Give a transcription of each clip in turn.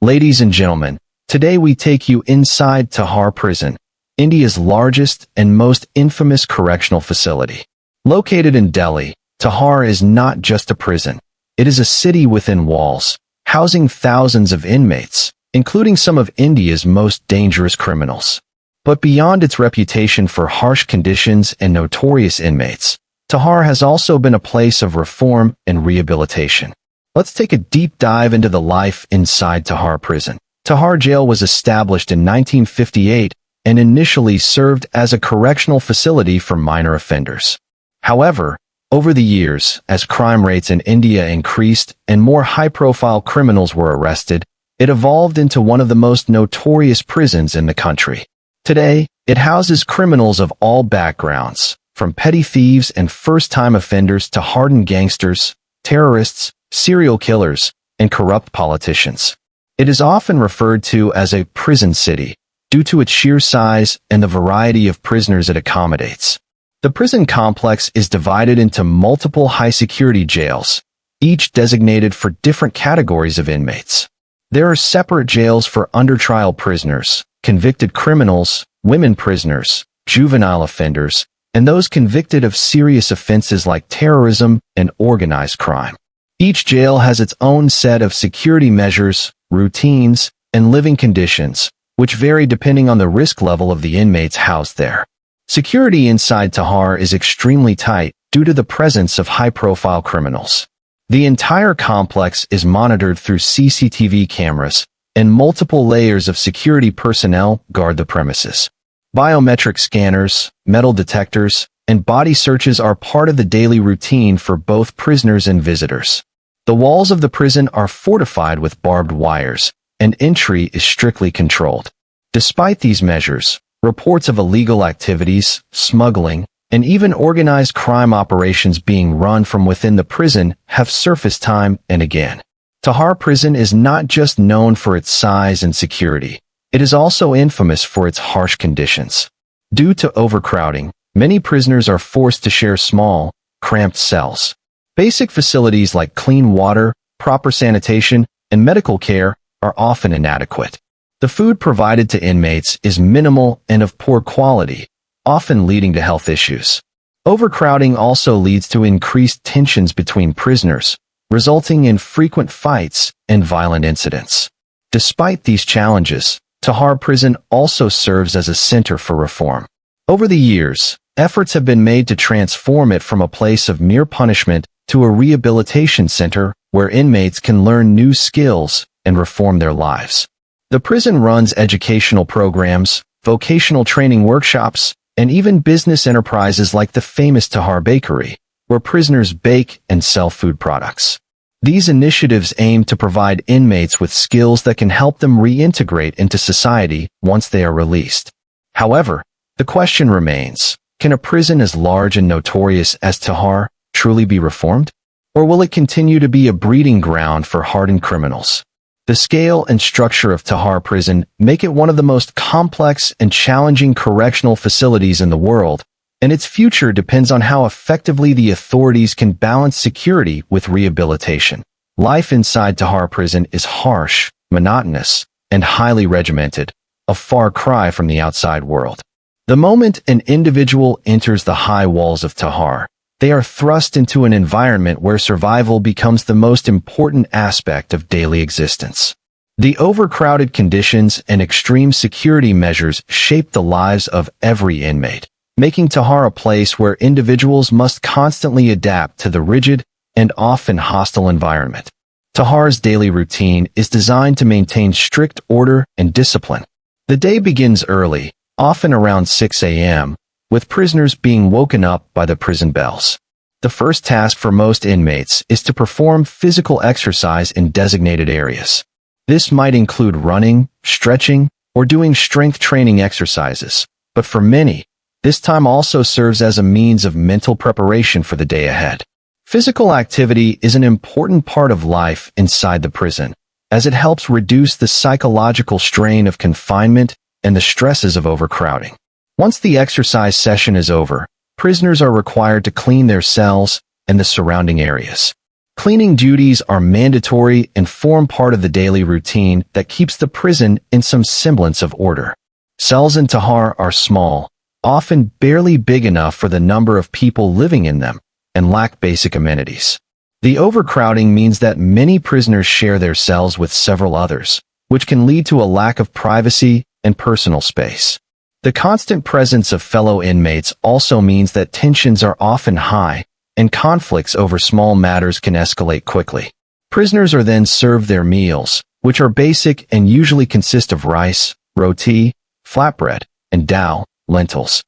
Ladies and gentlemen, today we take you inside Tihar Prison, India's largest and most infamous correctional facility. Located in Delhi, Tihar is not just a prison. It is a city within walls, housing thousands of inmates, including some of India's most dangerous criminals. But beyond its reputation for harsh conditions and notorious inmates, Tihar has also been a place of reform and rehabilitation. Let's take a deep dive into the life inside Tihar Prison. Tihar Jail was established in 1958 and initially served as a correctional facility for minor offenders. However, over the years, as crime rates in India increased and more high-profile criminals were arrested, it evolved into one of the most notorious prisons in the country. Today, it houses criminals of all backgrounds, from petty thieves and first-time offenders to hardened gangsters, terrorists, serial killers, and corrupt politicians. It is often referred to as a prison city due to its sheer size and the variety of prisoners it accommodates. The prison complex is divided into multiple high-security jails, each designated for different categories of inmates. There are separate jails for under-trial prisoners, convicted criminals, women prisoners, juvenile offenders, and those convicted of serious offenses like terrorism and organized crime. Each jail has its own set of security measures, routines, and living conditions, which vary depending on the risk level of the inmates housed there. Security inside Tihar is extremely tight due to the presence of high-profile criminals. The entire complex is monitored through CCTV cameras, and multiple layers of security personnel guard the premises. Biometric scanners, metal detectors, and body searches are part of the daily routine for both prisoners and visitors. The walls of the prison are fortified with barbed wires, and entry is strictly controlled. Despite these measures, reports of illegal activities, smuggling, and even organized crime operations being run from within the prison have surfaced time and again. Tihar Prison is not just known for its size and security, it is also infamous for its harsh conditions. Due to overcrowding, many prisoners are forced to share small, cramped cells. Basic facilities like clean water, proper sanitation, and medical care are often inadequate. The food provided to inmates is minimal and of poor quality, often leading to health issues. Overcrowding also leads to increased tensions between prisoners, resulting in frequent fights and violent incidents. Despite these challenges, Tihar Prison also serves as a center for reform. Over the years, efforts have been made to transform it from a place of mere punishment to a rehabilitation center where inmates can learn new skills and reform their lives. The prison runs educational programs, vocational training workshops, and even business enterprises like the famous Tihar Bakery, where prisoners bake and sell food products. These initiatives aim to provide inmates with skills that can help them reintegrate into society once they are released. However, the question remains, can a prison as large and notorious as Tihar truly be reformed? Or will it continue to be a breeding ground for hardened criminals? The scale and structure of Tihar Prison make it one of the most complex and challenging correctional facilities in the world, and its future depends on how effectively the authorities can balance security with rehabilitation. Life inside Tihar Prison is harsh, monotonous, and highly regimented, a far cry from the outside world. The moment an individual enters the high walls of Tihar, they are thrust into an environment where survival becomes the most important aspect of daily existence. The overcrowded conditions and extreme security measures shape the lives of every inmate, making Tihar a place where individuals must constantly adapt to the rigid and often hostile environment. Tihar's daily routine is designed to maintain strict order and discipline. The day begins early, often around 6 a.m., with prisoners being woken up by the prison bells. The first task for most inmates is to perform physical exercise in designated areas. This might include running, stretching, or doing strength training exercises, but for many, this time also serves as a means of mental preparation for the day ahead. Physical activity is an important part of life inside the prison, as it helps reduce the psychological strain of confinement and the stresses of overcrowding. Once the exercise session is over, prisoners are required to clean their cells and the surrounding areas. Cleaning duties are mandatory and form part of the daily routine that keeps the prison in some semblance of order. Cells in Tihar are small, often barely big enough for the number of people living in them, and lack basic amenities. The overcrowding means that many prisoners share their cells with several others, which can lead to a lack of privacy and personal space. The constant presence of fellow inmates also means that tensions are often high, and conflicts over small matters can escalate quickly. Prisoners are then served their meals, which are basic and usually consist of rice, roti, flatbread, and dal, lentils.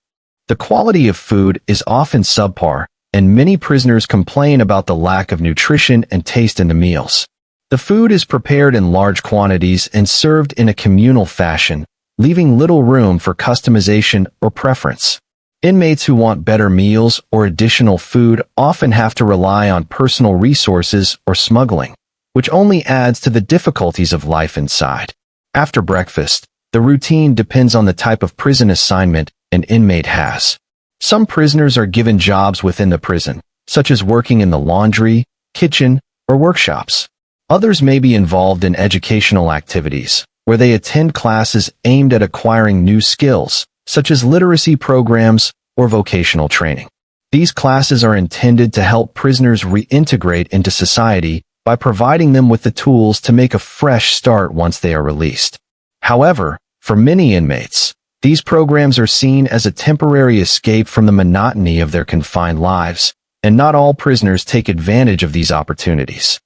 The quality of food is often subpar, and many prisoners complain about the lack of nutrition and taste in the meals. The food is prepared in large quantities and served in a communal fashion, leaving little room for customization or preference. Inmates who want better meals or additional food often have to rely on personal resources or smuggling, which only adds to the difficulties of life inside. After breakfast, the routine depends on the type of prison assignment an inmate has. Some prisoners are given jobs within the prison, such as working in the laundry, kitchen, or workshops. Others may be involved in educational activities, where they attend classes aimed at acquiring new skills, such as literacy programs or vocational training. These classes are intended to help prisoners reintegrate into society by providing them with the tools to make a fresh start once they are released. However, for many inmates, these programs are seen as a temporary escape from the monotony of their confined lives, and not all prisoners take advantage of these opportunities.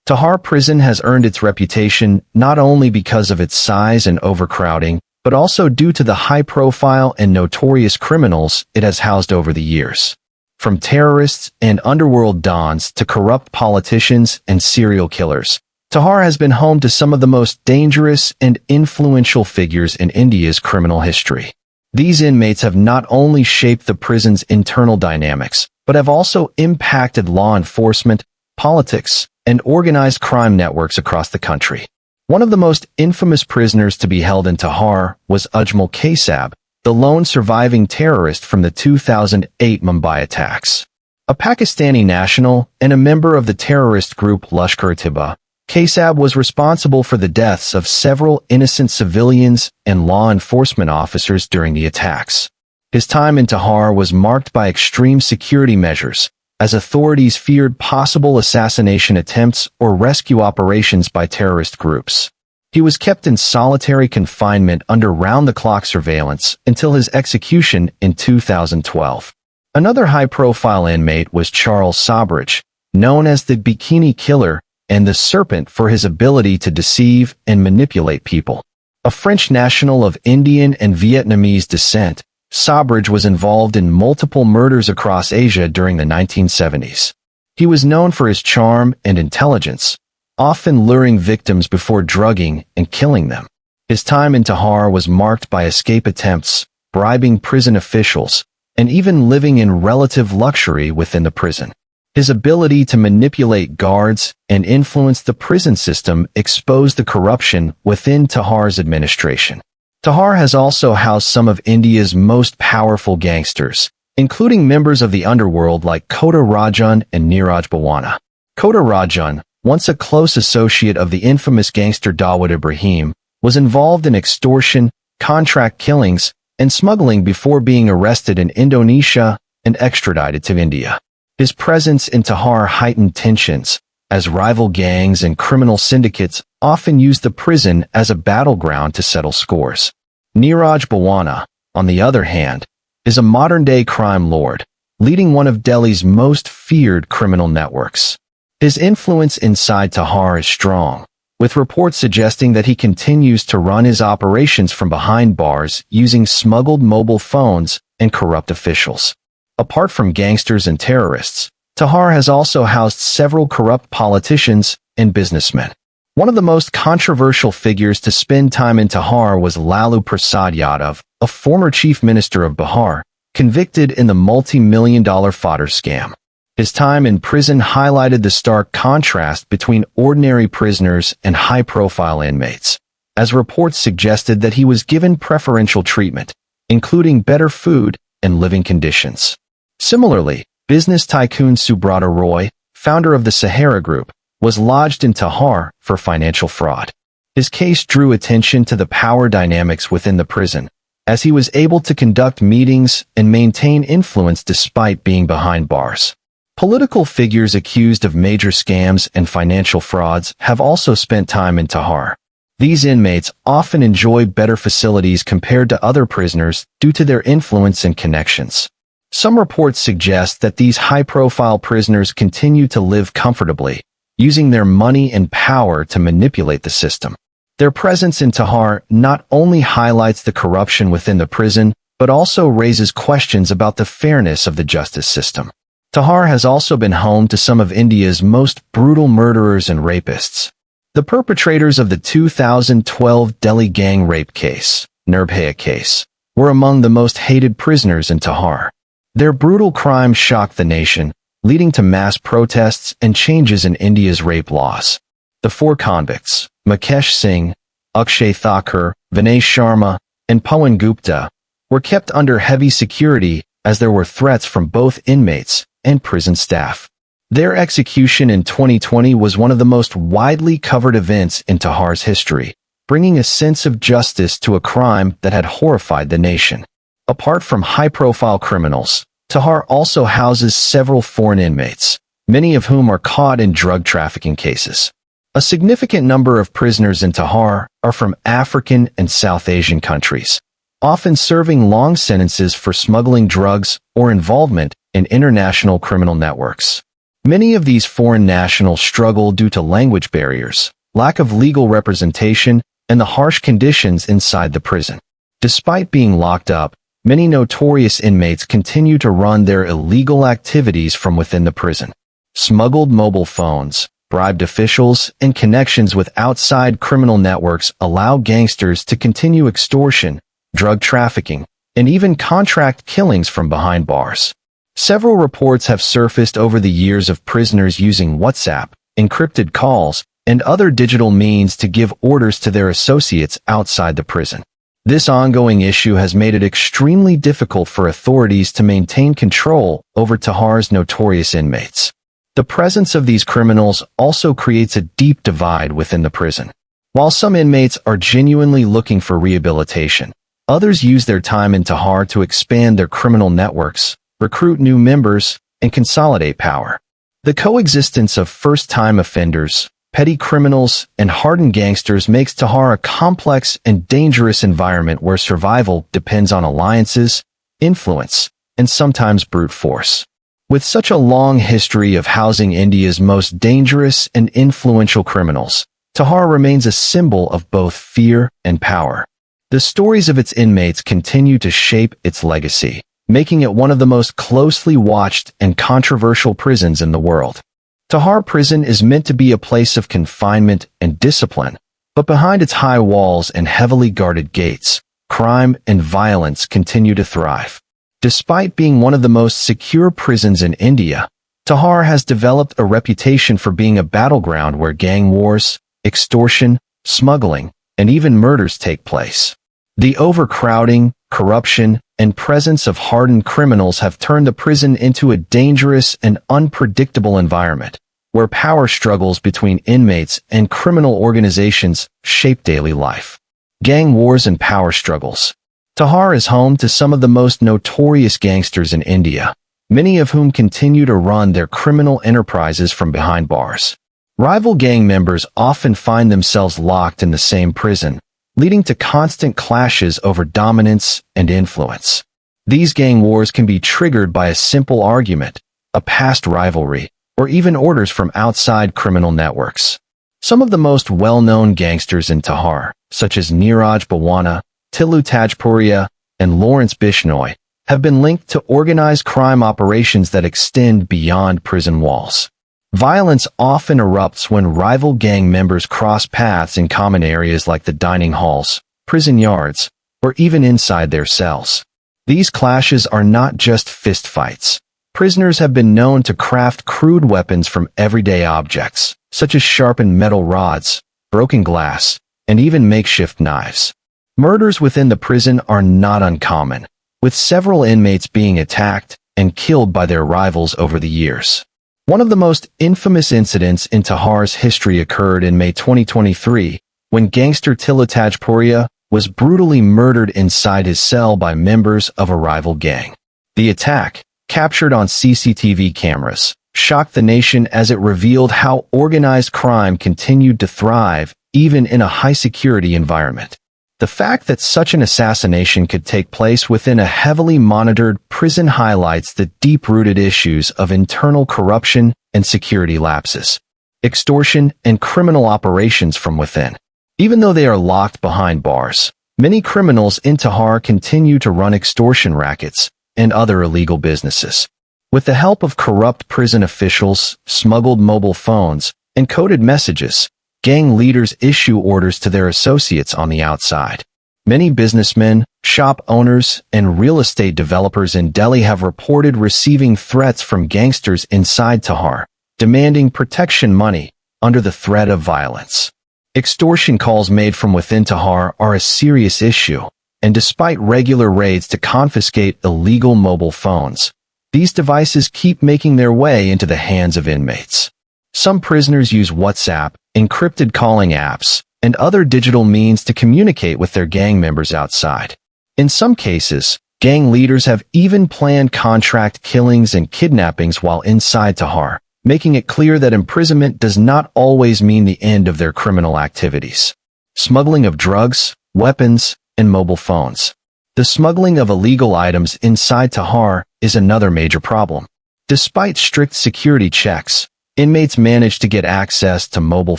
Tihar Prison has earned its reputation not only because of its size and overcrowding, but also due to the high-profile and notorious criminals it has housed over the years. From terrorists and underworld dons to corrupt politicians and serial killers, Tihar has been home to some of the most dangerous and influential figures in India's criminal history. These inmates have not only shaped the prison's internal dynamics, but have also impacted law enforcement, politics, and organized crime networks across the country. One of the most infamous prisoners to be held in Tihar was Ajmal Kasab, the lone surviving terrorist from the 2008 Mumbai attacks. A Pakistani national and a member of the terrorist group Lashkar-e-Taiba, Kasab was responsible for the deaths of several innocent civilians and law enforcement officers during the attacks. His time in Tihar was marked by extreme security measures, as authorities feared possible assassination attempts or rescue operations by terrorist groups. He was kept in solitary confinement under round-the-clock surveillance until his execution in 2012. Another high-profile inmate was Charles Sabhraj, known as the Bikini Killer and the Serpent for his ability to deceive and manipulate people. A French national of Indian and Vietnamese descent, Sabhraj was involved in multiple murders across Asia during the 1970s. He was known for his charm and intelligence, often luring victims before drugging and killing them. His time in Tihar was marked by escape attempts, bribing prison officials, and even living in relative luxury within the prison. His ability to manipulate guards and influence the prison system exposed the corruption within Tihar's administration. Tihar has also housed some of India's most powerful gangsters, including members of the underworld like Kota Rajan and Neeraj Bhawana. Kota Rajan, once a close associate of the infamous gangster Dawood Ibrahim, was involved in extortion, contract killings, and smuggling before being arrested in Indonesia and extradited to India. His presence in Tihar heightened tensions, as rival gangs and criminal syndicates often used the prison as a battleground to settle scores. Neeraj Bhawana, on the other hand, is a modern-day crime lord, leading one of Delhi's most feared criminal networks. His influence inside Tihar is strong, with reports suggesting that he continues to run his operations from behind bars using smuggled mobile phones and corrupt officials. Apart from gangsters and terrorists, Tihar has also housed several corrupt politicians and businessmen. One of the most controversial figures to spend time in Tihar was Lalu Prasad Yadav, a former chief minister of Bihar, convicted in the multi-million-dollar fodder scam. His time in prison highlighted the stark contrast between ordinary prisoners and high-profile inmates, as reports suggested that he was given preferential treatment, including better food and living conditions. Similarly, business tycoon Subrata Roy, founder of the Sahara Group, was lodged in Tihar for financial fraud. His case drew attention to the power dynamics within the prison, as he was able to conduct meetings and maintain influence despite being behind bars. Political figures accused of major scams and financial frauds have also spent time in Tihar. These inmates often enjoy better facilities compared to other prisoners due to their influence and connections. Some reports suggest that these high-profile prisoners continue to live comfortably, using their money and power to manipulate the system. Their presence in Tihar not only highlights the corruption within the prison, but also raises questions about the fairness of the justice system. Tihar has also been home to some of India's most brutal murderers and rapists. The perpetrators of the 2012 Delhi gang rape case, Nirbhaya case, were among the most hated prisoners in Tihar. Their brutal crimes shocked the nation, leading to mass protests and changes in India's rape laws. The four convicts, Mukesh Singh, Akshay Thakur, Vinay Sharma, and Pawan Gupta, were kept under heavy security as there were threats from both inmates and prison staff. Their execution in 2020 was one of the most widely covered events in Tihar's history, bringing a sense of justice to a crime that had horrified the nation. Apart from high-profile criminals, Tihar also houses several foreign inmates, many of whom are caught in drug trafficking cases. A significant number of prisoners in Tihar are from African and South Asian countries, often serving long sentences for smuggling drugs or involvement in international criminal networks. Many of these foreign nationals struggle due to language barriers, lack of legal representation, and the harsh conditions inside the prison. Despite being locked up, many notorious inmates continue to run their illegal activities from within the prison. Smuggled mobile phones, bribed officials, and connections with outside criminal networks allow gangsters to continue extortion, drug trafficking, and even contract killings from behind bars. Several reports have surfaced over the years of prisoners using WhatsApp, encrypted calls, and other digital means to give orders to their associates outside the prison. This ongoing issue has made it extremely difficult for authorities to maintain control over Tihar's notorious inmates. The presence of these criminals also creates a deep divide within the prison. While some inmates are genuinely looking for rehabilitation, others use their time in Tihar to expand their criminal networks, recruit new members, and consolidate power. The coexistence of first-time offenders, petty criminals, and hardened gangsters makes Tihar a complex and dangerous environment where survival depends on alliances, influence, and sometimes brute force. With such a long history of housing India's most dangerous and influential criminals, Tihar remains a symbol of both fear and power. The stories of its inmates continue to shape its legacy, making it one of the most closely watched and controversial prisons in the world. Tihar Prison is meant to be a place of confinement and discipline, but behind its high walls and heavily guarded gates, crime and violence continue to thrive. Despite being one of the most secure prisons in India, Tihar has developed a reputation for being a battleground where gang wars, extortion, smuggling, and even murders take place. The overcrowding, corruption, and presence of hardened criminals have turned the prison into a dangerous and unpredictable environment, where power struggles between inmates and criminal organizations shape daily life. Gang wars and power struggles. Tihar is home to some of the most notorious gangsters in India, many of whom continue to run their criminal enterprises from behind bars. Rival gang members often find themselves locked in the same prison, leading to constant clashes over dominance and influence. These gang wars can be triggered by a simple argument, a past rivalry, or even orders from outside criminal networks. Some of the most well-known gangsters in Tihar, such as Neeraj Bawana, Tilu Tajpuria, and Lawrence Bishnoi, have been linked to organized crime operations that extend beyond prison walls. Violence often erupts when rival gang members cross paths in common areas like the dining halls, prison yards, or even inside their cells. These clashes are not just fistfights. Prisoners have been known to craft crude weapons from everyday objects, such as sharpened metal rods, broken glass, and even makeshift knives. Murders within the prison are not uncommon, with several inmates being attacked and killed by their rivals over the years. One of the most infamous incidents in Tihar's history occurred in May 2023, when gangster Tihar was brutally murdered inside his cell by members of a rival gang. The attack, captured on CCTV cameras, shocked the nation as it revealed how organized crime continued to thrive even in a high-security environment. The fact that such an assassination could take place within a heavily monitored prison highlights the deep-rooted issues of internal corruption and security lapses, extortion, and criminal operations from within. Even though they are locked behind bars, many criminals in Tihar continue to run extortion rackets and other illegal businesses. With the help of corrupt prison officials, smuggled mobile phones, and coded messages, gang leaders issue orders to their associates on the outside. Many businessmen, shop owners, and real estate developers in Delhi have reported receiving threats from gangsters inside Tihar, demanding protection money under the threat of violence. Extortion calls made from within Tihar are a serious issue, and despite regular raids to confiscate illegal mobile phones, these devices keep making their way into the hands of inmates. Some prisoners use WhatsApp, encrypted calling apps, and other digital means to communicate with their gang members outside. In some cases, gang leaders have even planned contract killings and kidnappings while inside Tihar, making it clear that imprisonment does not always mean the end of their criminal activities. Smuggling of drugs, weapons, and mobile phones. The smuggling of illegal items inside Tihar is another major problem. Despite strict security checks, inmates manage to get access to mobile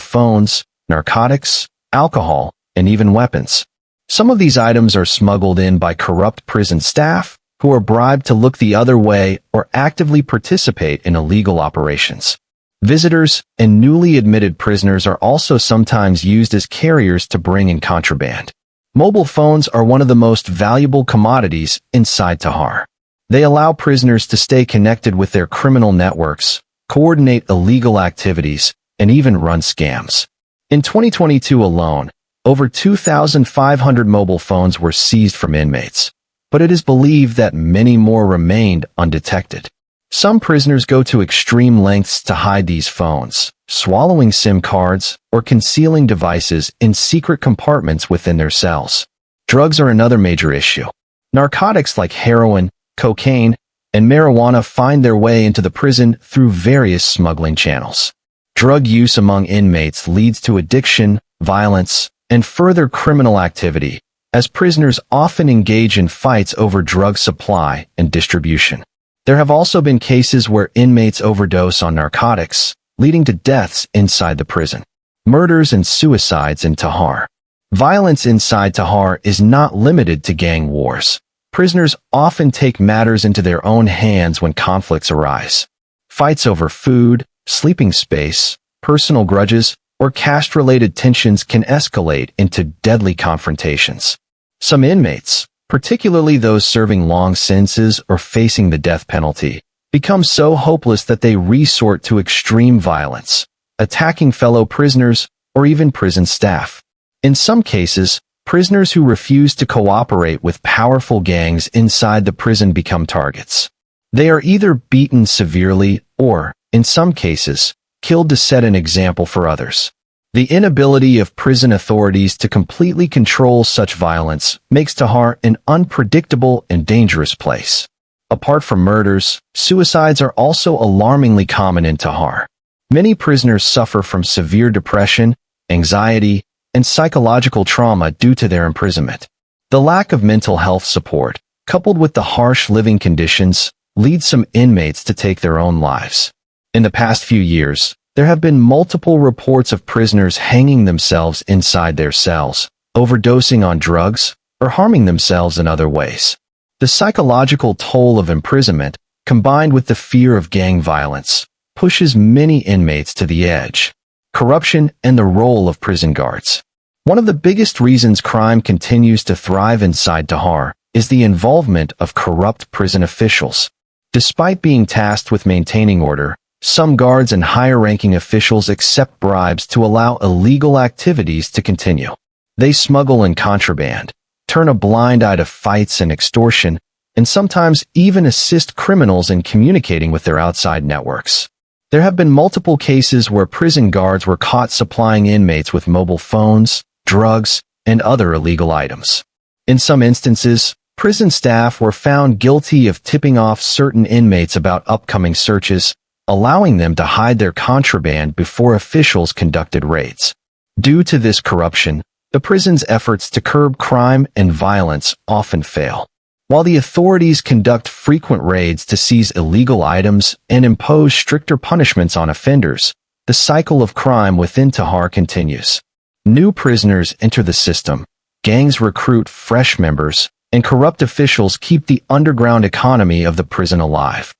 phones, narcotics, alcohol, and even weapons. Some of these items are smuggled in by corrupt prison staff who are bribed to look the other way or actively participate in illegal operations. Visitors and newly admitted prisoners are also sometimes used as carriers to bring in contraband. Mobile phones are one of the most valuable commodities inside Tihar. They allow prisoners to stay connected with their criminal networks, coordinate illegal activities, and even run scams. In 2022 alone, over 2,500 mobile phones were seized from inmates, but it is believed that many more remained undetected. Some prisoners go to extreme lengths to hide these phones, swallowing SIM cards or concealing devices in secret compartments within their cells. Drugs are another major issue. Narcotics like heroin, cocaine, and marijuana find their way into the prison through various smuggling channels. Drug use among inmates leads to addiction, violence, and further criminal activity, as prisoners often engage in fights over drug supply and distribution. There have also been cases where inmates overdose on narcotics, leading to deaths inside the prison. Murders and suicides in Tihar. Violence inside Tihar is not limited to gang wars. Prisoners often take matters into their own hands when conflicts arise. Fights over food, sleeping space, personal grudges, or caste-related tensions can escalate into deadly confrontations. Some inmates, particularly those serving long sentences or facing the death penalty, become so hopeless that they resort to extreme violence, attacking fellow prisoners or even prison staff. In some cases, prisoners who refuse to cooperate with powerful gangs inside the prison become targets. They are either beaten severely or, in some cases, killed to set an example for others. The inability of prison authorities to completely control such violence makes Tihar an unpredictable and dangerous place. Apart from murders, suicides are also alarmingly common in Tihar. Many prisoners suffer from severe depression, anxiety, and psychological trauma due to their imprisonment. The lack of mental health support, coupled with the harsh living conditions, leads some inmates to take their own lives. In the past few years, there have been multiple reports of prisoners hanging themselves inside their cells, overdosing on drugs, or harming themselves in other ways. The psychological toll of imprisonment, combined with the fear of gang violence, pushes many inmates to the edge. Corruption and the role of prison guards. One of the biggest reasons crime continues to thrive inside Tihar is the involvement of corrupt prison officials. Despite being tasked with maintaining order, some guards and higher-ranking officials accept bribes to allow illegal activities to continue. They smuggle in contraband, turn a blind eye to fights and extortion, and sometimes even assist criminals in communicating with their outside networks. There have been multiple cases where prison guards were caught supplying inmates with mobile phones, drugs, and other illegal items. In some instances, prison staff were found guilty of tipping off certain inmates about upcoming searches, allowing them to hide their contraband before officials conducted raids. Due to this corruption, the prison's efforts to curb crime and violence often fail. While the authorities conduct frequent raids to seize illegal items and impose stricter punishments on offenders, the cycle of crime within Tihar continues. New prisoners enter the system, gangs recruit fresh members, and corrupt officials keep the underground economy of the prison alive.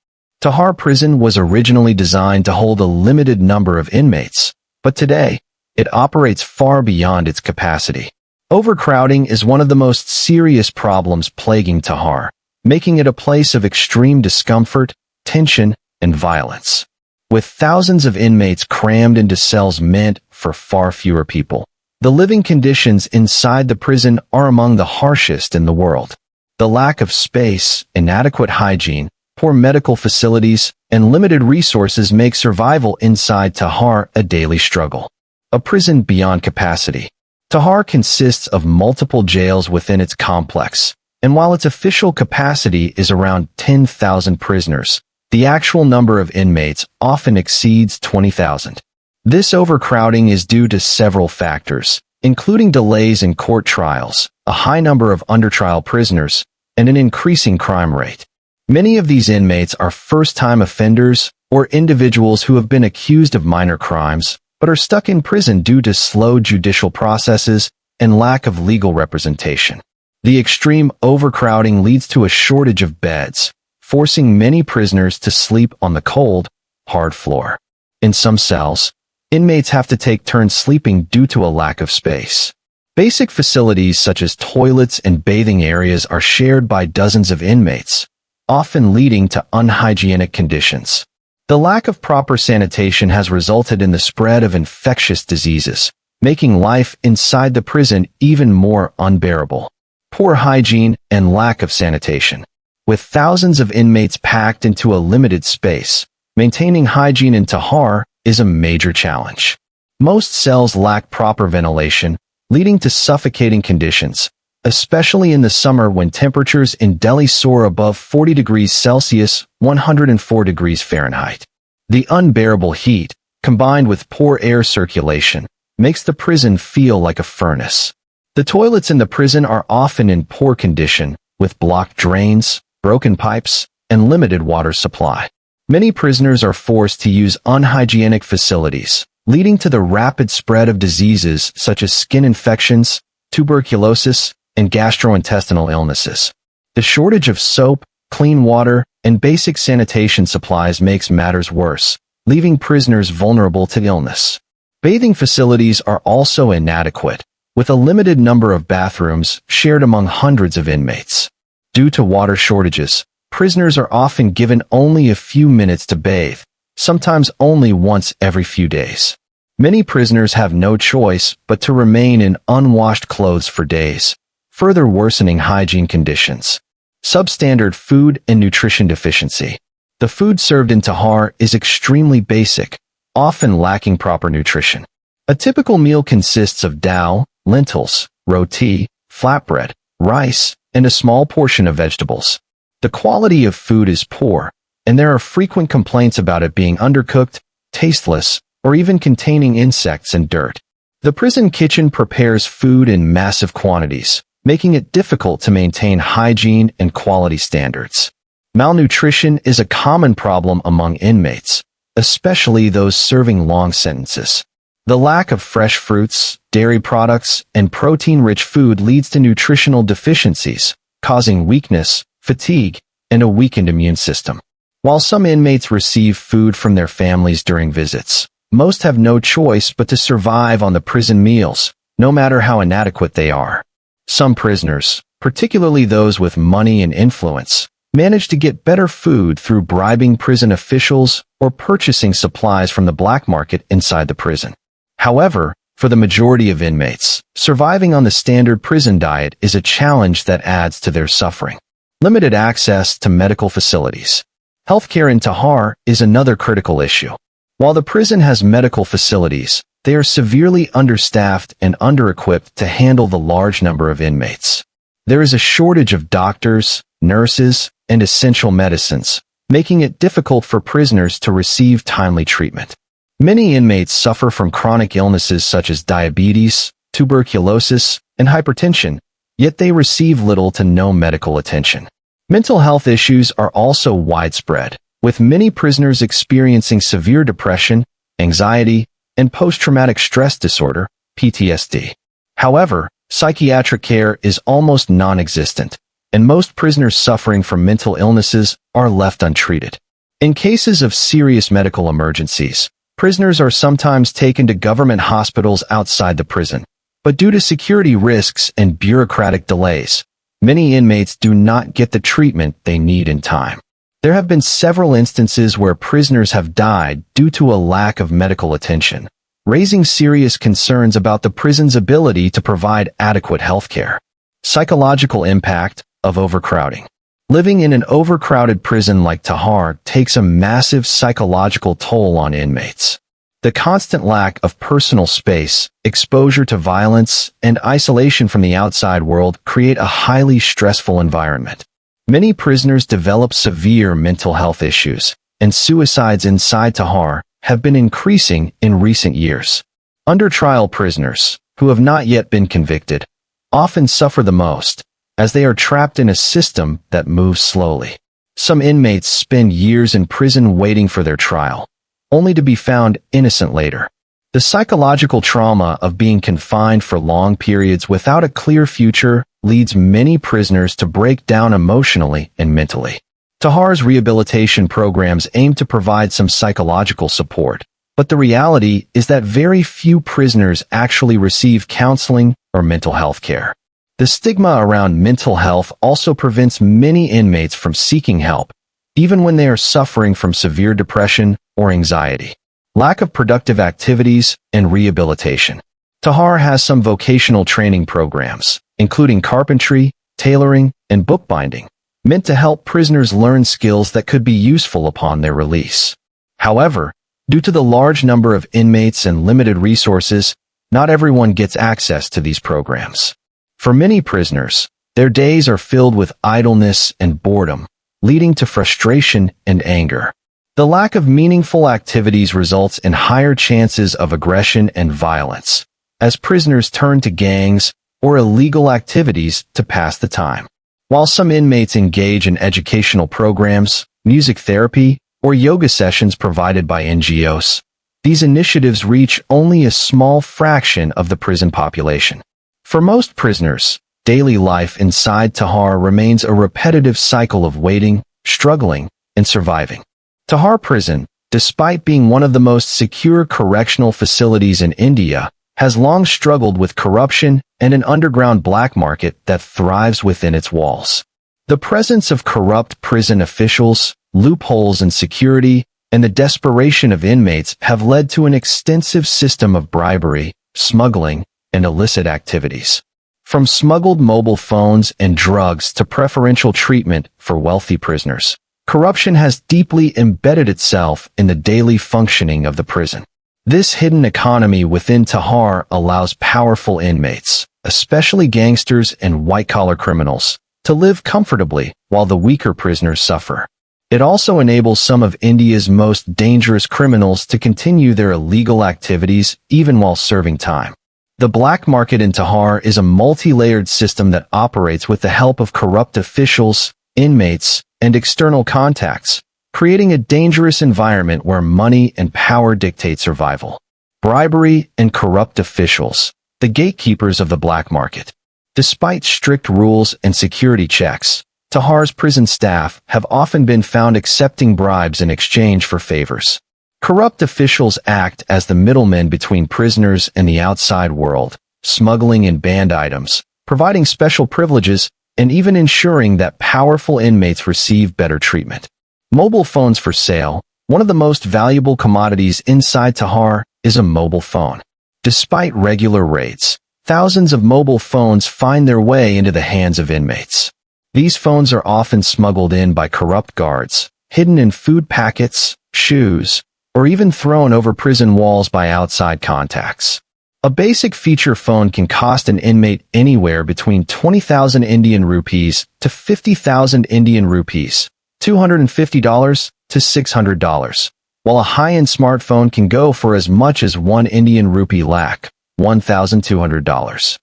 Tihar Prison was originally designed to hold a limited number of inmates, but today, it operates far beyond its capacity. Overcrowding is one of the most serious problems plaguing Tihar, making it a place of extreme discomfort, tension, and violence. With thousands of inmates crammed into cells meant for far fewer people, the living conditions inside the prison are among the harshest in the world. The lack of space, inadequate hygiene, poor medical facilities, and limited resources make survival inside Tihar a daily struggle. A prison beyond capacity. Tihar consists of multiple jails within its complex, and while its official capacity is around 10,000 prisoners, the actual number of inmates often exceeds 20,000. This overcrowding is due to several factors, including delays in court trials, a high number of undertrial prisoners, and an increasing crime rate. Many of these inmates are first-time offenders or individuals who have been accused of minor crimes, but are stuck in prison due to slow judicial processes and lack of legal representation. The extreme overcrowding leads to a shortage of beds, forcing many prisoners to sleep on the cold, hard floor. In some cells, inmates have to take turns sleeping due to a lack of space. Basic facilities such as toilets and bathing areas are shared by dozens of inmates, often leading to unhygienic conditions. The lack of proper sanitation has resulted in the spread of infectious diseases, making life inside the prison even more unbearable. Poor hygiene and lack of sanitation. With thousands of inmates packed into a limited space, maintaining hygiene in Tihar is a major challenge. Most cells lack proper ventilation, leading to suffocating conditions, especially in the summer when temperatures in Delhi soar above 40 degrees Celsius, 104 degrees Fahrenheit. The unbearable heat, combined with poor air circulation, makes the prison feel like a furnace. The toilets in the prison are often in poor condition, with blocked drains, broken pipes, and limited water supply. Many prisoners are forced to use unhygienic facilities, leading to the rapid spread of diseases such as skin infections, tuberculosis, and gastrointestinal illnesses. The shortage of soap, clean water, and basic sanitation supplies makes matters worse, leaving prisoners vulnerable to illness. Bathing facilities are also inadequate, with a limited number of bathrooms shared among hundreds of inmates. Due to water shortages, prisoners are often given only a few minutes to bathe, sometimes only once every few days. Many prisoners have no choice but to remain in unwashed clothes for days, further worsening hygiene conditions. Substandard food and nutrition deficiency. The food served in Tihar is extremely basic, often lacking proper nutrition. A typical meal consists of dal, lentils, roti, flatbread, rice, and a small portion of vegetables. The quality of food is poor, and there are frequent complaints about it being undercooked, tasteless, or even containing insects and dirt. The prison kitchen prepares food in massive quantities, making it difficult to maintain hygiene and quality standards. Malnutrition is a common problem among inmates, especially those serving long sentences. The lack of fresh fruits, dairy products, and protein-rich food leads to nutritional deficiencies, causing weakness, fatigue, and a weakened immune system. While some inmates receive food from their families during visits, most have no choice but to survive on the prison meals, no matter how inadequate they are. Some prisoners, particularly those with money and influence, manage to get better food through bribing prison officials or purchasing supplies from the black market inside the prison. However, for the majority of inmates, surviving on the standard prison diet is a challenge that adds to their suffering. Limited access to medical facilities. Healthcare in Tihar is another critical issue. While the prison has medical facilities, they are severely understaffed and under-equipped to handle the large number of inmates. There is a shortage of doctors, nurses, and essential medicines, making it difficult for prisoners to receive timely treatment. Many inmates suffer from chronic illnesses such as diabetes, tuberculosis, and hypertension, yet they receive little to no medical attention. Mental health issues are also widespread, with many prisoners experiencing severe depression, anxiety, and post-traumatic stress disorder, PTSD. However, psychiatric care is almost non-existent, and most prisoners suffering from mental illnesses are left untreated. In cases of serious medical emergencies, prisoners are sometimes taken to government hospitals outside the prison, but due to security risks and bureaucratic delays, many inmates do not get the treatment they need in time. There have been several instances where prisoners have died due to a lack of medical attention, raising serious concerns about the prison's ability to provide adequate health care. Psychological impact of overcrowding. Living in an overcrowded prison like Tihar takes a massive psychological toll on inmates. The constant lack of personal space, exposure to violence, and isolation from the outside world create a highly stressful environment. Many prisoners develop severe mental health issues, and suicides inside Tihar have been increasing in recent years. Under-trial prisoners, who have not yet been convicted, often suffer the most, as they are trapped in a system that moves slowly. Some inmates spend years in prison waiting for their trial, only to be found innocent later. The psychological trauma of being confined for long periods without a clear future leads many prisoners to break down emotionally and mentally. Tihar's rehabilitation programs aim to provide some psychological support, but the reality is that very few prisoners actually receive counseling or mental health care. The stigma around mental health also prevents many inmates from seeking help, even when they are suffering from severe depression or anxiety. Lack of productive activities and rehabilitation. Tihar has some vocational training programs, including carpentry, tailoring, and bookbinding, meant to help prisoners learn skills that could be useful upon their release. However, due to the large number of inmates and limited resources, not everyone gets access to these programs. For many prisoners, their days are filled with idleness and boredom, leading to frustration and anger. The lack of meaningful activities results in higher chances of aggression and violence, as prisoners turn to gangs or illegal activities to pass the time. While some inmates engage in educational programs, music therapy, or yoga sessions provided by NGOs, these initiatives reach only a small fraction of the prison population. For most prisoners, daily life inside Tihar remains a repetitive cycle of waiting, struggling, and surviving. Tihar Prison, despite being one of the most secure correctional facilities in India, has long struggled with corruption and an underground black market that thrives within its walls. The presence of corrupt prison officials, loopholes in security, and the desperation of inmates have led to an extensive system of bribery, smuggling, and illicit activities. From smuggled mobile phones and drugs to preferential treatment for wealthy prisoners, corruption has deeply embedded itself in the daily functioning of the prison. This hidden economy within Tihar allows powerful inmates, especially gangsters and white-collar criminals, to live comfortably while the weaker prisoners suffer. It also enables some of India's most dangerous criminals to continue their illegal activities even while serving time. The black market in Tihar is a multi-layered system that operates with the help of corrupt officials, inmates, and external contacts, creating a dangerous environment where money and power dictate survival. Bribery and corrupt officials, the gatekeepers of the black market. Despite strict rules and security checks, Tihar's prison staff have often been found accepting bribes in exchange for favors. Corrupt officials act as the middlemen between prisoners and the outside world, smuggling in banned items, providing special privileges, and even ensuring that powerful inmates receive better treatment. Mobile phones for sale. One of the most valuable commodities inside Tihar is a mobile phone. Despite regular raids, thousands of mobile phones find their way into the hands of inmates. These phones are often smuggled in by corrupt guards, hidden in food packets, shoes, or even thrown over prison walls by outside contacts. A basic feature phone can cost an inmate anywhere between 20,000 Indian rupees to 50,000 Indian rupees, $250 to $600, while a high-end smartphone can go for as much as 1 Indian rupee lakh, $1,200.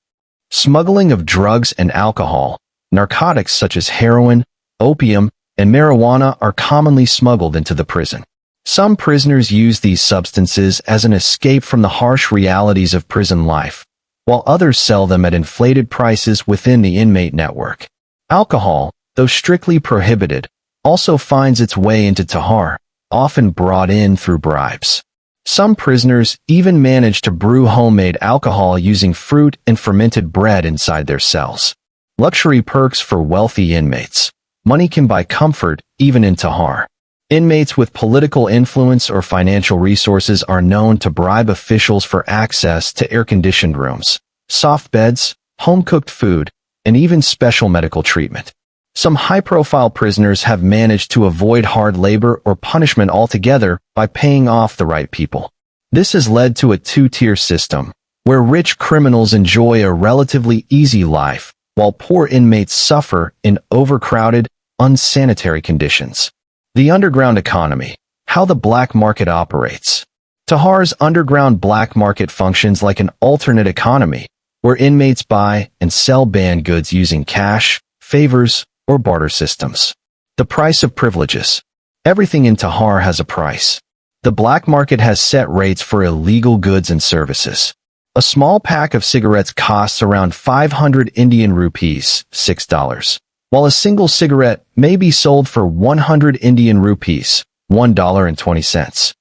Smuggling of drugs and alcohol, narcotics such as heroin, opium, and marijuana are commonly smuggled into the prison. Some prisoners use these substances as an escape from the harsh realities of prison life, while others sell them at inflated prices within the inmate network. Alcohol, though strictly prohibited, also finds its way into Tihar, often brought in through bribes. Some prisoners even manage to brew homemade alcohol using fruit and fermented bread inside their cells. Luxury perks for wealthy inmates. Money can buy comfort even in Tihar. Inmates with political influence or financial resources are known to bribe officials for access to air-conditioned rooms, soft beds, home-cooked food, and even special medical treatment. Some high-profile prisoners have managed to avoid hard labor or punishment altogether by paying off the right people. This has led to a two-tier system, where rich criminals enjoy a relatively easy life, while poor inmates suffer in overcrowded, unsanitary conditions. The underground economy, how the black market operates. Tihar's underground black market functions like an alternate economy, where inmates buy and sell banned goods using cash, favors, or barter systems. The price of privileges. Everything in Tihar has a price. The black market has set rates for illegal goods and services. A small pack of cigarettes costs around 500 Indian rupees, $6. While a single cigarette may be sold for 100 Indian rupees, $1.20.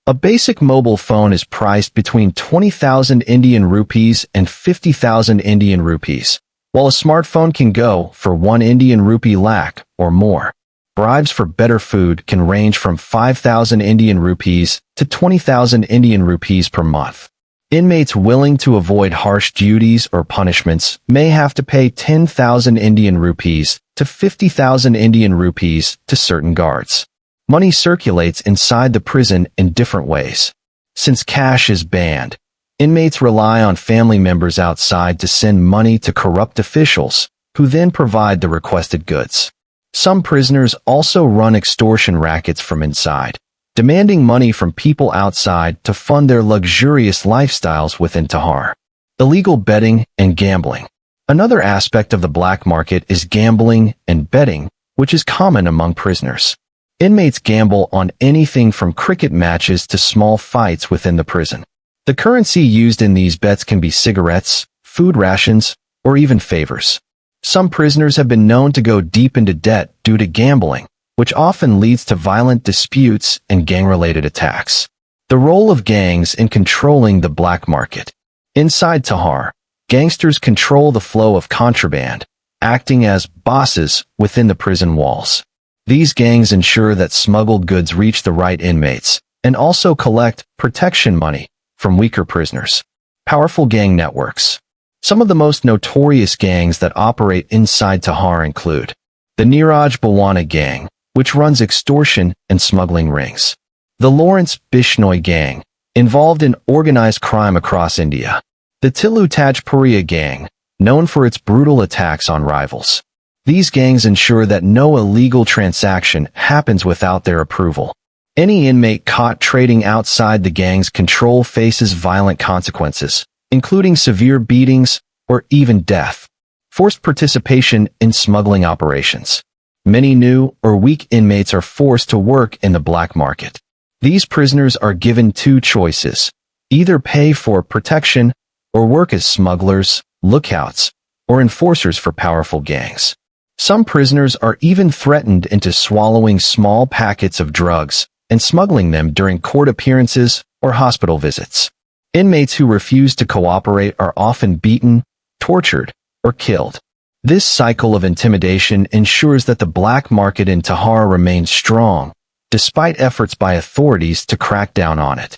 A basic mobile phone is priced between 20,000 Indian rupees and 50,000 Indian rupees, while a smartphone can go for 1 Indian rupee lakh or more. Bribes for better food can range from 5,000 Indian rupees to 20,000 Indian rupees per month. Inmates willing to avoid harsh duties or punishments may have to pay 10,000 Indian rupees to 50,000 Indian rupees to certain guards. Money circulates inside the prison in different ways. Since cash is banned, inmates rely on family members outside to send money to corrupt officials, who then provide the requested goods. Some prisoners also run extortion rackets from inside, demanding money from people outside to fund their luxurious lifestyles within Tihar. Illegal betting and gambling. Another aspect of the black market is gambling and betting, which is common among prisoners. Inmates gamble on anything from cricket matches to small fights within the prison. The currency used in these bets can be cigarettes, food rations, or even favors. Some prisoners have been known to go deep into debt due to gambling, which often leads to violent disputes and gang-related attacks. The role of gangs in controlling the black market. Inside Tihar, gangsters control the flow of contraband, acting as bosses within the prison walls. These gangs ensure that smuggled goods reach the right inmates, and also collect protection money from weaker prisoners. Powerful gang networks. Some of the most notorious gangs that operate inside Tihar include the Neeraj Bawana gang, which runs extortion and smuggling rings. The Lawrence Bishnoi gang, involved in organized crime across India. The Tilu Tajpuria gang, known for its brutal attacks on rivals. These gangs ensure that no illegal transaction happens without their approval. Any inmate caught trading outside the gang's control faces violent consequences, including severe beatings or even death. Forced participation in smuggling operations. Many new or weak inmates are forced to work in the black market. These prisoners are given two choices: either pay for protection or work as smugglers, lookouts, or enforcers for powerful gangs. Some prisoners are even threatened into swallowing small packets of drugs and smuggling them during court appearances or hospital visits. Inmates who refuse to cooperate are often beaten, tortured, or killed. This cycle of intimidation ensures that the black market in Tihar remains strong, despite efforts by authorities to crack down on it.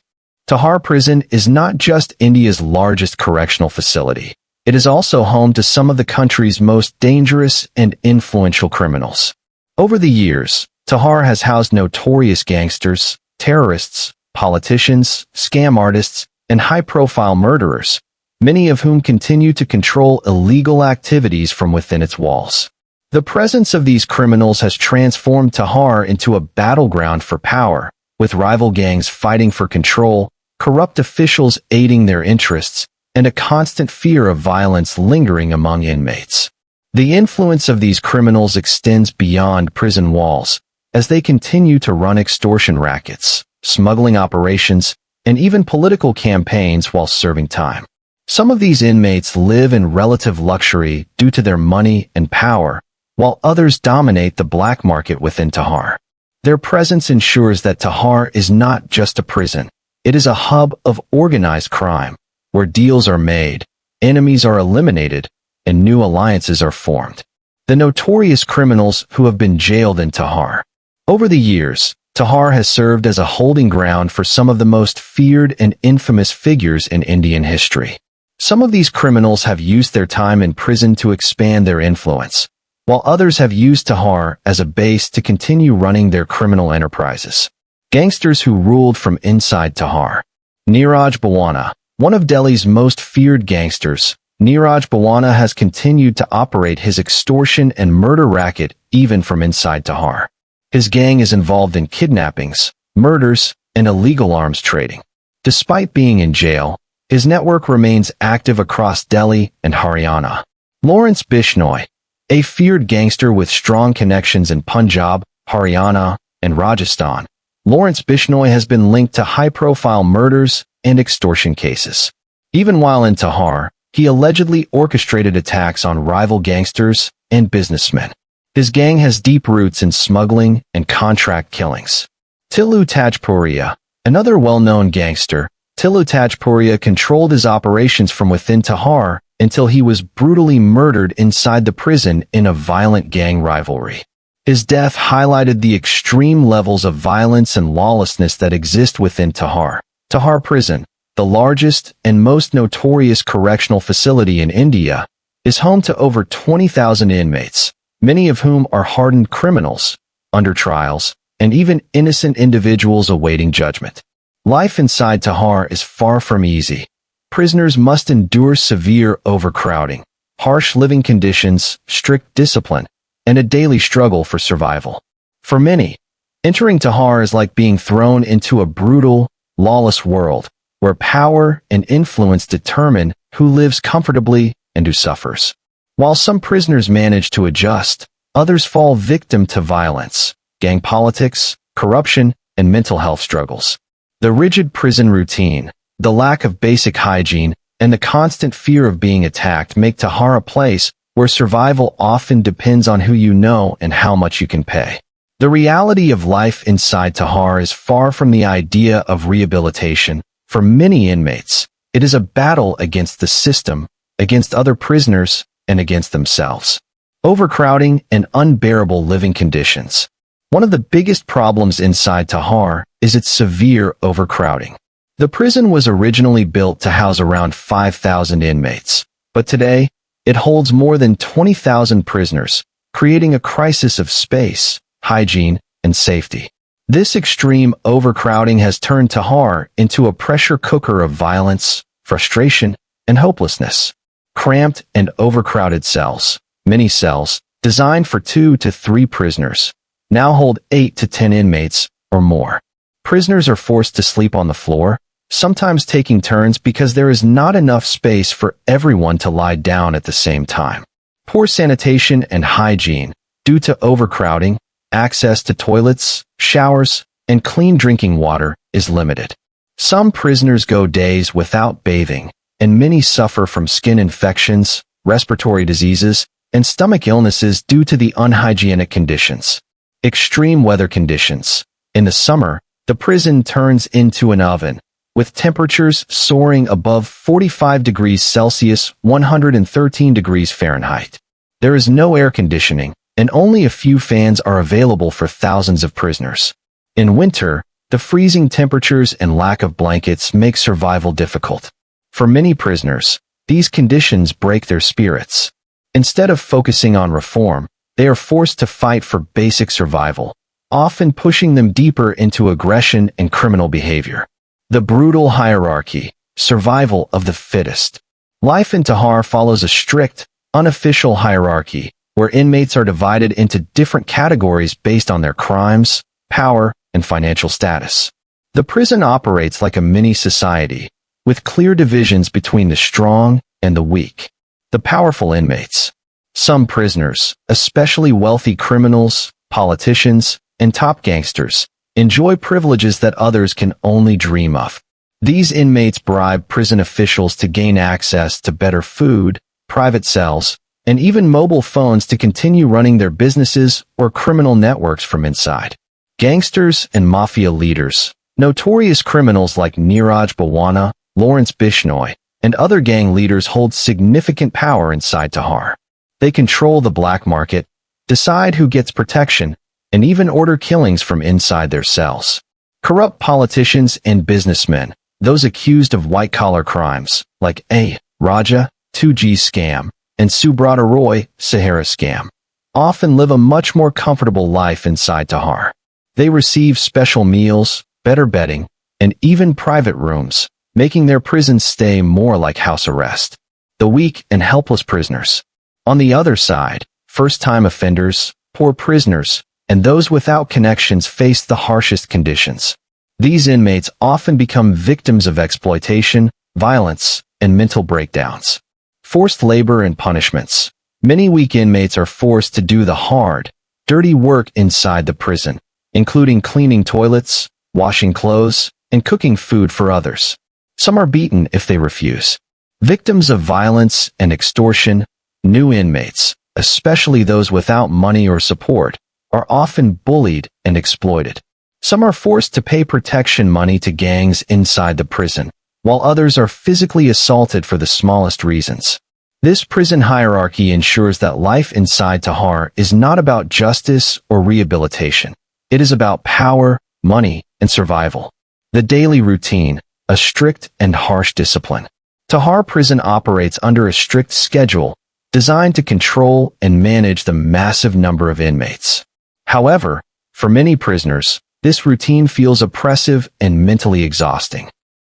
Tihar Prison is not just India's largest correctional facility. It is also home to some of the country's most dangerous and influential criminals. Over the years, Tihar has housed notorious gangsters, terrorists, politicians, scam artists, and high-profile murderers, many of whom continue to control illegal activities from within its walls. The presence of these criminals has transformed Tihar into a battleground for power, with rival gangs fighting for control, corrupt officials aiding their interests, and a constant fear of violence lingering among inmates. The influence of these criminals extends beyond prison walls, as they continue to run extortion rackets, smuggling operations, and even political campaigns while serving time. Some of these inmates live in relative luxury due to their money and power, while others dominate the black market within Tihar. Their presence ensures that Tihar is not just a prison, it is a hub of organized crime, where deals are made, enemies are eliminated, and new alliances are formed. The notorious criminals who have been jailed in Tihar. Over the years, Tihar has served as a holding ground for some of the most feared and infamous figures in Indian history. Some of these criminals have used their time in prison to expand their influence, while others have used Tihar as a base to continue running their criminal enterprises. Gangsters who ruled from inside Tihar. Neeraj Bhawana, one of Delhi's most feared gangsters, Neeraj Bhawana has continued to operate his extortion and murder racket even from inside Tihar. His gang is involved in kidnappings, murders, and illegal arms trading. Despite being in jail, his network remains active across Delhi and Haryana. Lawrence Bishnoi, a feared gangster with strong connections in Punjab, Haryana, and Rajasthan, Lawrence Bishnoi has been linked to high-profile murders and extortion cases. Even while in Tihar, he allegedly orchestrated attacks on rival gangsters and businessmen. His gang has deep roots in smuggling and contract killings. Tillu Tajpuria, another well-known gangster, Tillu Tajpuria controlled his operations from within Tihar until he was brutally murdered inside the prison in a violent gang rivalry. His death highlighted the extreme levels of violence and lawlessness that exist within Tihar. Tihar Prison, the largest and most notorious correctional facility in India, is home to over 20,000 inmates, many of whom are hardened criminals, undertrials, and even innocent individuals awaiting judgment. Life inside Tihar is far from easy. Prisoners must endure severe overcrowding, harsh living conditions, strict discipline, and a daily struggle for survival. For many, entering Tihar is like being thrown into a brutal, lawless world, where power and influence determine who lives comfortably and who suffers. While some prisoners manage to adjust, others fall victim to violence, gang politics, corruption, and mental health struggles. The rigid prison routine, the lack of basic hygiene, and the constant fear of being attacked make Tihar a place where survival often depends on who you know and how much you can pay. The reality of life inside Tihar is far from the idea of rehabilitation. For many inmates, it is a battle against the system, against other prisoners, and against themselves. Overcrowding and unbearable living conditions. One of the biggest problems inside Tihar is its severe overcrowding. The prison was originally built to house around 5,000 inmates, but today, it holds more than 20,000 prisoners, creating a crisis of space, hygiene, and safety. This extreme overcrowding has turned Tihar into a pressure cooker of violence, frustration, and hopelessness. Cramped and overcrowded cells, mini cells, designed for 2 to 3 prisoners, now hold 8 to 10 inmates or more. Prisoners are forced to sleep on the floor, sometimes taking turns because there is not enough space for everyone to lie down at the same time. Poor sanitation and hygiene. Due to overcrowding, access to toilets, showers, and clean drinking water is limited. Some prisoners go days without bathing, and many suffer from skin infections, respiratory diseases, and stomach illnesses due to the unhygienic conditions. Extreme weather conditions. In the summer, the prison turns into an oven, with temperatures soaring above 45 degrees Celsius, 113 degrees Fahrenheit. There is no air conditioning, and only a few fans are available for thousands of prisoners. In winter, the freezing temperatures and lack of blankets make survival difficult. For many prisoners, these conditions break their spirits. Instead of focusing on reform, they are forced to fight for basic survival, often pushing them deeper into aggression and criminal behavior. The brutal hierarchy, survival of the fittest. Life in Tihar follows a strict, unofficial hierarchy, where inmates are divided into different categories based on their crimes, power, and financial status. The prison operates like a mini-society, with clear divisions between the strong and the weak. The powerful inmates. Some prisoners, especially wealthy criminals, politicians, and top gangsters, enjoy privileges that others can only dream of. These inmates bribe prison officials to gain access to better food, private cells, and even mobile phones to continue running their businesses or criminal networks from inside. Gangsters and mafia leaders. Notorious criminals like Neeraj Bawana, Lawrence Bishnoi, and other gang leaders hold significant power inside Tihar. They control the black market, decide who gets protection, and even order killings from inside their cells. Corrupt politicians and businessmen, those accused of white-collar crimes, like A. Raja, 2G scam, and Subrata Roy, Sahara scam, often live a much more comfortable life inside Tihar. They receive special meals, better bedding, and even private rooms, making their prison stay more like house arrest. The weak and helpless prisoners. On the other side, first-time offenders, poor prisoners, and those without connections face the harshest conditions. These inmates often become victims of exploitation, violence, and mental breakdowns. Forced labor and punishments. Many weak inmates are forced to do the hard, dirty work inside the prison, including cleaning toilets, washing clothes, and cooking food for others. Some are beaten if they refuse. Victims of violence and extortion. New inmates, especially those without money or support, are often bullied and exploited. Some are forced to pay protection money to gangs inside the prison, while others are physically assaulted for the smallest reasons. This prison hierarchy ensures that life inside Tihar is not about justice or rehabilitation. It is about power, money, and survival. The daily routine, a strict and harsh discipline. Tihar Prison operates under a strict schedule designed to control and manage the massive number of inmates. However, for many prisoners, this routine feels oppressive and mentally exhausting.